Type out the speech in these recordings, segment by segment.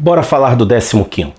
Bora falar do 15º.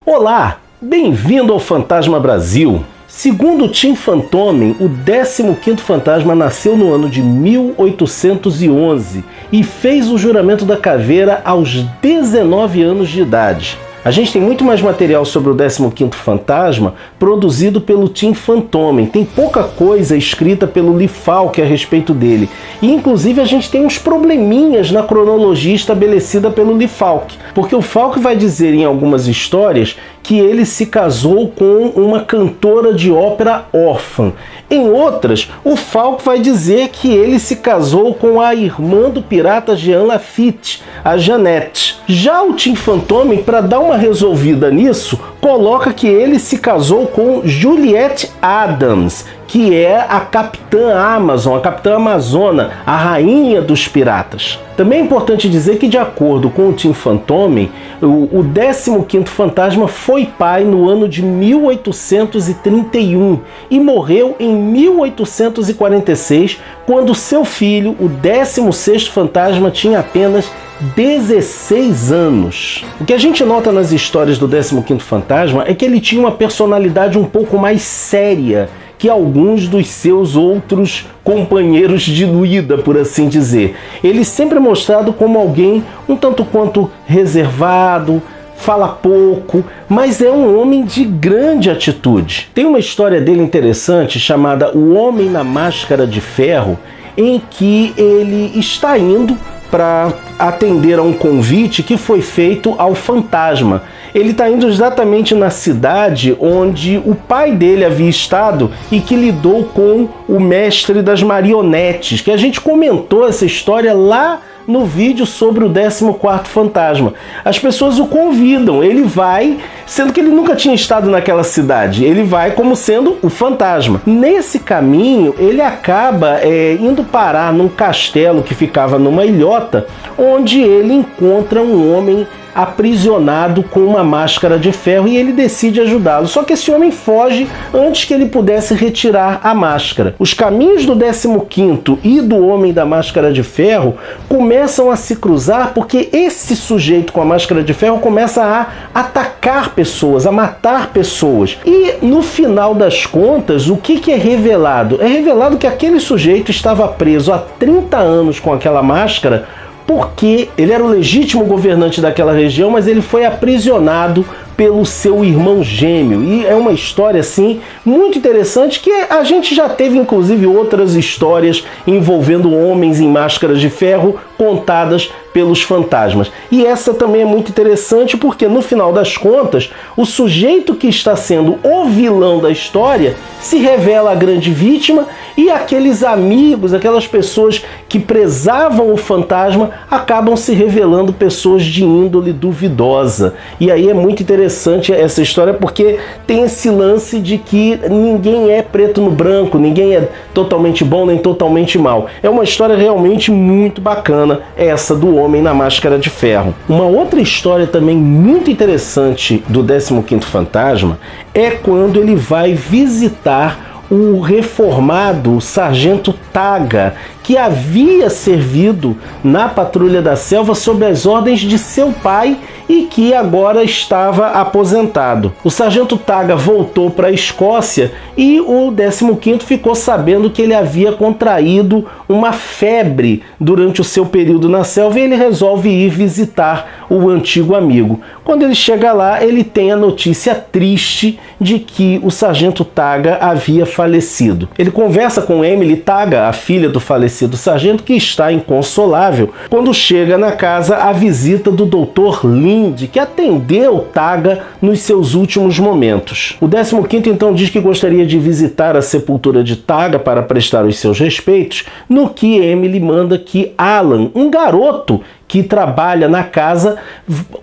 Olá, bem-vindo ao Fantasma Brasil. Segundo Tim Fantômen, o 15º fantasma nasceu no ano de 1811 e fez o juramento da caveira aos 19 anos de idade. A gente tem muito mais material sobre o 15º fantasma produzido pelo Tim Fantômen. Tem pouca coisa escrita pelo Lee Falk a respeito dele. E inclusive a gente tem uns probleminhas na cronologia estabelecida pelo Lee Falk. Porque o Falk vai dizer em algumas histórias que ele se casou com uma cantora de ópera órfã. Em outras, o Falk vai dizer que ele se casou com a irmã do pirata Jean Lafitte, a Jeannette. Já o Tim Fantômen, para dar uma resolvida nisso, coloca que ele se casou com Juliette Adams, que é a Capitã Amazon, a Capitã Amazona, a rainha dos piratas. Também é importante dizer que, de acordo com o Tim Fantômen, o 15º fantasma foi pai no ano de 1831 e morreu em 1846, quando seu filho, o 16º fantasma, tinha apenas 16 anos. O que a gente nota nas histórias do 15º fantasma é que ele tinha uma personalidade um pouco mais séria que alguns dos seus outros companheiros de lida, por assim dizer. Ele sempre é mostrado como alguém um tanto quanto reservado, fala pouco, mas é um homem de grande atitude. Tem uma história dele interessante chamada O Homem na Máscara de Ferro, em que ele está indo para atender a um convite que foi feito ao fantasma. Ele está indo exatamente na cidade onde o pai dele havia estado e que lidou com o mestre das marionetes, que a gente comentou essa história lá no vídeo sobre o 14º fantasma. As pessoas o convidam, ele vai, sendo que ele nunca tinha estado naquela cidade, ele vai como sendo o fantasma. Nesse caminho, ele acaba indo parar num castelo que ficava numa ilhota, onde ele encontra um homem aprisionado com uma máscara de ferro e ele decide ajudá-lo. Só que esse homem foge antes que ele pudesse retirar a máscara. Os caminhos do 15º e do Homem da Máscara de Ferro começam a se cruzar porque esse sujeito com a máscara de ferro começa a atacar pessoas, a matar pessoas. E no final das contas, o que é revelado? É revelado que aquele sujeito estava preso há 30 anos com aquela máscara porque ele era o legítimo governante daquela região, mas ele foi aprisionado pelo seu irmão gêmeo. E é uma história, assim, muito interessante, que a gente já teve, inclusive, outras histórias envolvendo homens em máscaras de ferro contadas pelos fantasmas. E essa também é muito interessante porque, no final das contas, o sujeito que está sendo o vilão da história se revela a grande vítima e aqueles amigos, aquelas pessoas que prezavam o fantasma, acabam se revelando pessoas de índole duvidosa. E aí é muito interessante essa história porque tem esse lance de que ninguém é preto no branco, ninguém é totalmente bom nem totalmente mal. É uma história realmente muito bacana, essa do Homem na Máscara de Ferro. Uma outra história também muito interessante do 15º fantasma é quando ele vai visitar o reformado Sargento Taga, que havia servido na Patrulha da Selva sob as ordens de seu pai e que agora estava aposentado. O Sargento Taga voltou para a Escócia e o 15º ficou sabendo que ele havia contraído uma febre durante o seu período na selva e ele resolve ir visitar o antigo amigo. Quando ele chega lá, ele tem a notícia triste de que o Sargento Taga havia falecido. Ele conversa com Emily Taga, a filha do falecido sargento, que está inconsolável, quando chega na casa a visita do Dr. Lind, que atendeu Taga nos seus últimos momentos. O 15º então diz que gostaria de visitar a sepultura de Taga para prestar os seus respeitos, no que Emily manda que Alan, um garoto que trabalha na casa,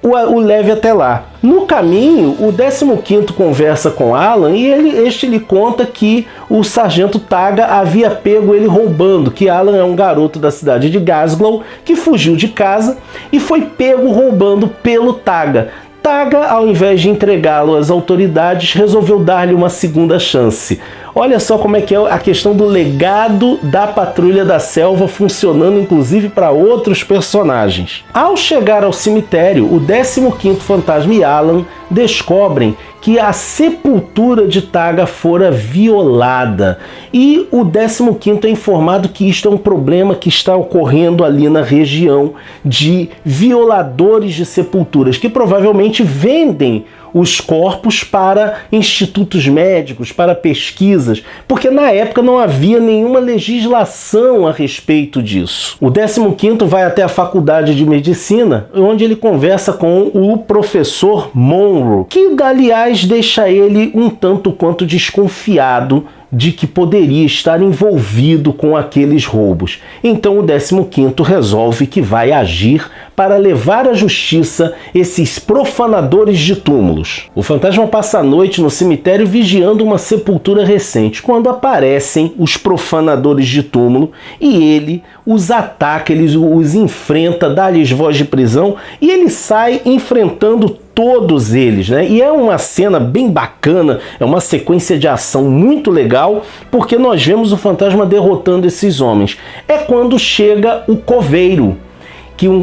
o leve até lá. No caminho, o 15º conversa com Alan e este lhe conta que o Sargento Taga havia pego ele roubando, que Alan é um garoto da cidade de Glasgow que fugiu de casa e foi pego roubando pelo Taga. Taga, ao invés de entregá-lo às autoridades, resolveu dar-lhe uma segunda chance. Olha só como é que é a questão do legado da Patrulha da Selva funcionando inclusive para outros personagens. Ao chegar ao cemitério, o 15º fantasma e Alan descobrem que a sepultura de Taga fora violada e o 15º é informado que isto é um problema que está ocorrendo ali na região de violadores de sepulturas que provavelmente vendem os corpos para institutos médicos, para pesquisas, porque na época não havia nenhuma legislação a respeito disso. O 15º vai até a faculdade de medicina, onde ele conversa com o professor Monroe, que aliás deixa ele um tanto quanto desconfiado de que poderia estar envolvido com aqueles roubos. Então o 15º resolve que vai agir para levar à justiça esses profanadores de túmulos. O fantasma passa a noite no cemitério vigiando uma sepultura recente, quando aparecem os profanadores de túmulo e ele os ataca, ele os enfrenta, dá-lhes voz de prisão e ele sai enfrentando todos eles, né? E é uma cena bem bacana, é uma sequência de ação muito legal, porque nós vemos o fantasma derrotando esses homens. É quando chega o coveiro,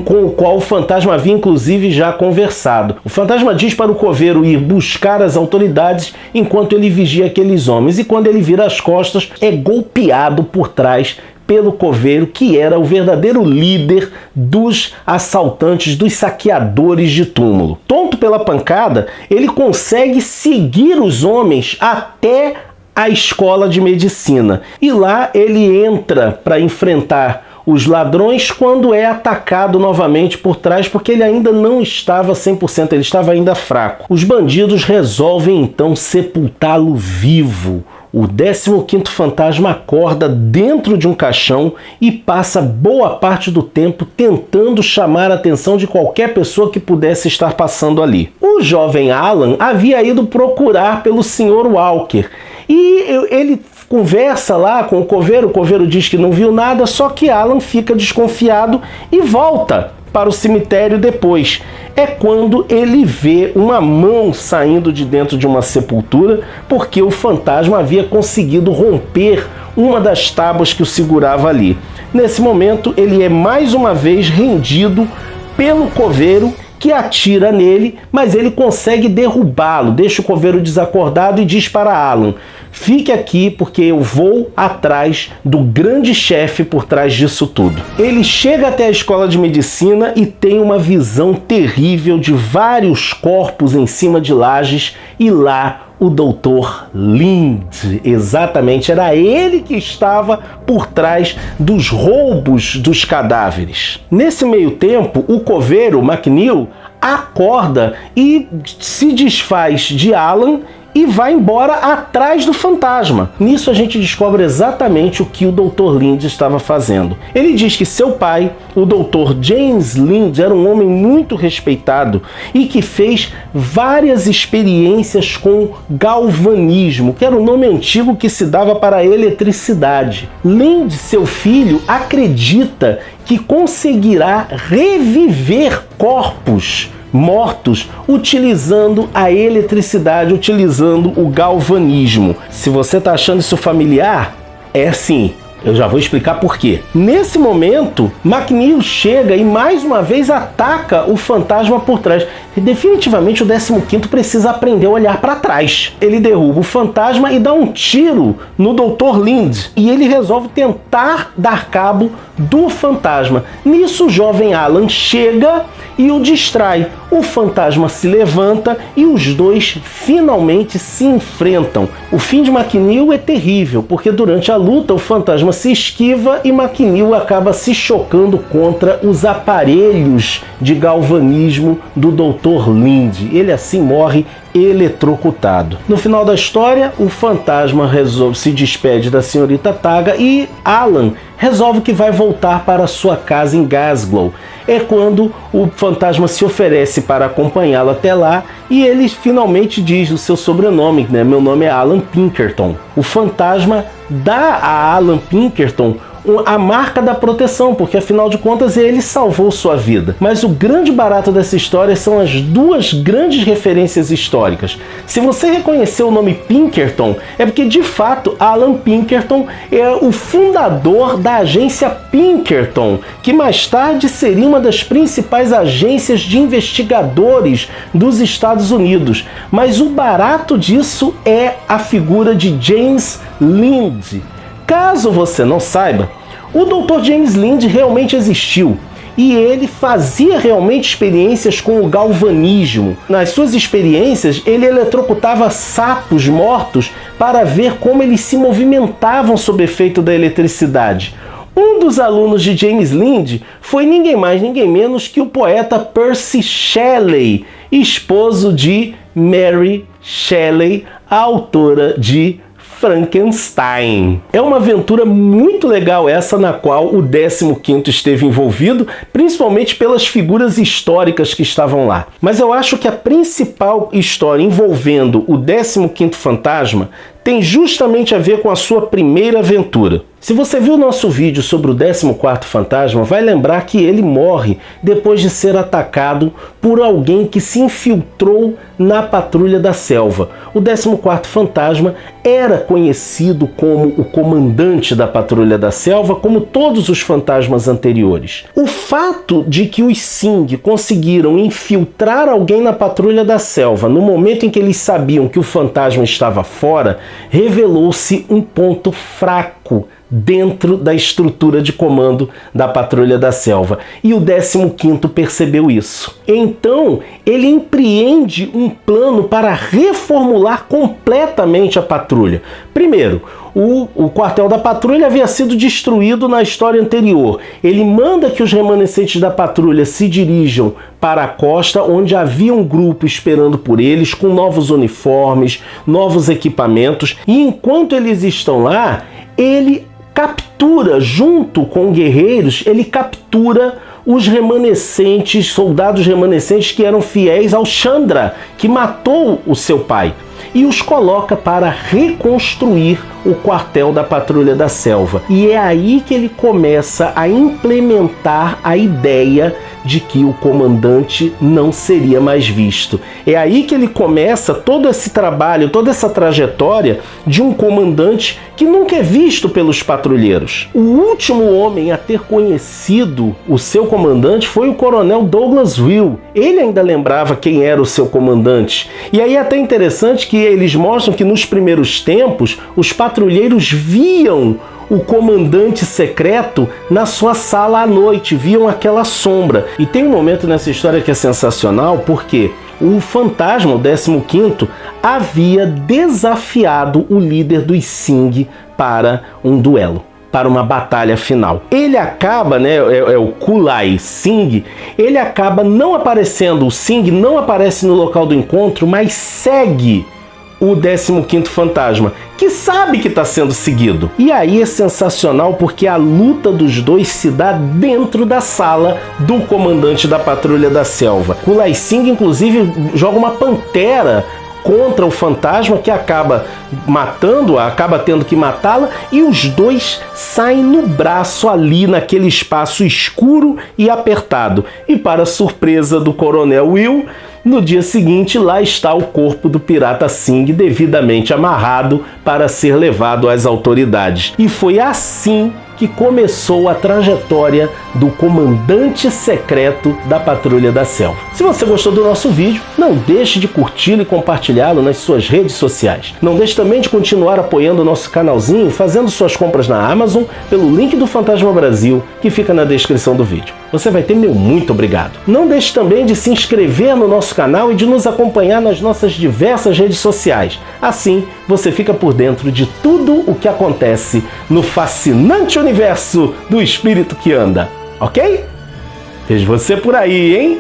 com o qual o fantasma havia inclusive já conversado. O fantasma diz para o coveiro ir buscar as autoridades enquanto ele vigia aqueles homens, e quando ele vira as costas, é golpeado por trás pelo coveiro, que era o verdadeiro líder dos assaltantes, dos saqueadores de túmulo. Tonto pela pancada, ele consegue seguir os homens até a escola de medicina. E lá ele entra para enfrentar os ladrões quando é atacado novamente por trás, porque ele ainda não estava 100%, ele estava ainda fraco. Os bandidos resolvem então sepultá-lo vivo. O 15º fantasma acorda dentro de um caixão e passa boa parte do tempo tentando chamar a atenção de qualquer pessoa que pudesse estar passando ali. O jovem Alan havia ido procurar pelo Sr. Walker e ele conversa lá com o coveiro diz que não viu nada, só que Alan fica desconfiado e volta para o cemitério depois. É quando ele vê uma mão saindo de dentro de uma sepultura, porque o fantasma havia conseguido romper uma das tábuas que o segurava ali. Nesse momento, ele é mais uma vez rendido pelo coveiro, que atira nele, mas ele consegue derrubá-lo, deixa o coveiro desacordado e diz para Alan: fique aqui porque eu vou atrás do grande chefe por trás disso tudo. Ele chega até a escola de medicina e tem uma visão terrível de vários corpos em cima de lajes e lá o Dr. Lind, exatamente, era ele que estava por trás dos roubos dos cadáveres. Nesse meio tempo, o coveiro McNeil acorda e se desfaz de Alan e vai embora atrás do fantasma. Nisso a gente descobre exatamente o que o Dr. Lind estava fazendo. Ele diz que seu pai, o Dr. James Lind, era um homem muito respeitado e que fez várias experiências com galvanismo, que era o nome antigo que se dava para a eletricidade. Lind, seu filho, acredita que conseguirá reviver corpos mortos utilizando a eletricidade, utilizando o galvanismo. Se você está achando isso familiar, é assim. Eu já vou explicar por quê. Nesse momento, McNeil chega e mais uma vez ataca o fantasma por trás. E definitivamente o 15º precisa aprender a olhar para trás. Ele derruba o fantasma e dá um tiro no Dr. Lind. E ele resolve tentar dar cabo do fantasma. Nisso o jovem Alan chega e o distrai. O fantasma se levanta e os dois finalmente se enfrentam. O fim de McNeil é terrível, porque durante a luta o fantasma se esquiva e McNeil acaba se chocando contra os aparelhos de galvanismo do Dr. Lind. Ele assim morre eletrocutado. No final da história, o fantasma se despede da senhorita Taga e Alan resolve que vai voltar para sua casa em Glasgow. É quando o fantasma se oferece para acompanhá-lo até lá e ele finalmente diz o seu sobrenome, né? Meu nome é Alan Pinkerton. O fantasma dá a Alan Pinkerton a marca da proteção, porque afinal de contas ele salvou sua vida. Mas o grande barato dessa história são as duas grandes referências históricas. Se você reconheceu o nome Pinkerton, é porque de fato Alan Pinkerton é o fundador da agência Pinkerton, que mais tarde seria uma das principais agências de investigadores dos Estados Unidos. Mas o barato disso é a figura de James Lind. Caso você não saiba, o Dr. James Lind realmente existiu e ele fazia realmente experiências com o galvanismo. Nas suas experiências, ele eletrocutava sapos mortos para ver como eles se movimentavam sob efeito da eletricidade. Um dos alunos de James Lind foi ninguém mais, ninguém menos que o poeta Percy Shelley, esposo de Mary Shelley, a autora de Frankenstein. É uma aventura muito legal essa, na qual o 15º esteve envolvido, principalmente pelas figuras históricas que estavam lá. Mas eu acho que a principal história envolvendo o 15º fantasma tem justamente a ver com a sua primeira aventura. Se você viu o nosso vídeo sobre o 14º fantasma, vai lembrar que ele morre depois de ser atacado por alguém que se infiltrou na Patrulha da Selva. O 14º fantasma era conhecido como o comandante da Patrulha da Selva, como todos os fantasmas anteriores. O fato de que os Sing conseguiram infiltrar alguém na Patrulha da Selva no momento em que eles sabiam que o fantasma estava fora, revelou-se um ponto fraco dentro da estrutura de comando da Patrulha da Selva. E o 15º percebeu isso. Então, ele empreende um plano para reformular completamente a patrulha. Primeiro, o quartel da patrulha havia sido destruído na história anterior. Ele manda que os remanescentes da patrulha se dirijam para a costa, onde havia um grupo esperando por eles, com novos uniformes, novos equipamentos. E enquanto eles estão lá, ele captura, junto com guerreiros, ele captura os remanescentes, soldados remanescentes que eram fiéis ao Chandra, que matou o seu pai, e os coloca para reconstruir o quartel da Patrulha da Selva. E é aí que ele começa a implementar a ideia de que o comandante não seria mais visto. É aí que ele começa todo esse trabalho, toda essa trajetória de um comandante que nunca é visto pelos patrulheiros. O último homem a ter conhecido o seu comandante foi o coronel Douglas Will. Ele ainda lembrava quem era o seu comandante. E aí é até interessante que eles mostram que nos primeiros tempos os patrulheiros viam o comandante secreto na sua sala à noite, viam aquela sombra. E tem um momento nessa história que é sensacional, porque o fantasma, o 15º, havia desafiado o líder dos Sing para um duelo, para uma batalha final. Ele acaba, é o Kulai Sing, ele acaba não aparecendo, o Sing não aparece no local do encontro, mas segue o 15º fantasma, que sabe que está sendo seguido. E aí é sensacional porque a luta dos dois se dá dentro da sala do comandante da Patrulha da Selva. Kulai Sing, inclusive, joga uma pantera contra o fantasma, que acaba matando-a, acaba tendo que matá-la, e os dois saem no braço ali naquele espaço escuro e apertado. E para surpresa do coronel Will, no dia seguinte, lá está o corpo do pirata Sing devidamente amarrado para ser levado às autoridades. E foi assim que começou a trajetória do comandante secreto da Patrulha da Selva. Se você gostou do nosso vídeo, não deixe de curti-lo e compartilhá-lo nas suas redes sociais. Não deixe também de continuar apoiando o nosso canalzinho, fazendo suas compras na Amazon pelo link do Fantasma Brasil, que fica na descrição do vídeo. Você vai ter meu muito obrigado. Não deixe também de se inscrever no nosso canal e de nos acompanhar nas nossas diversas redes sociais. Assim, você fica por dentro de tudo o que acontece no fascinante universo do espírito que anda, ok? Vejo você por aí, hein?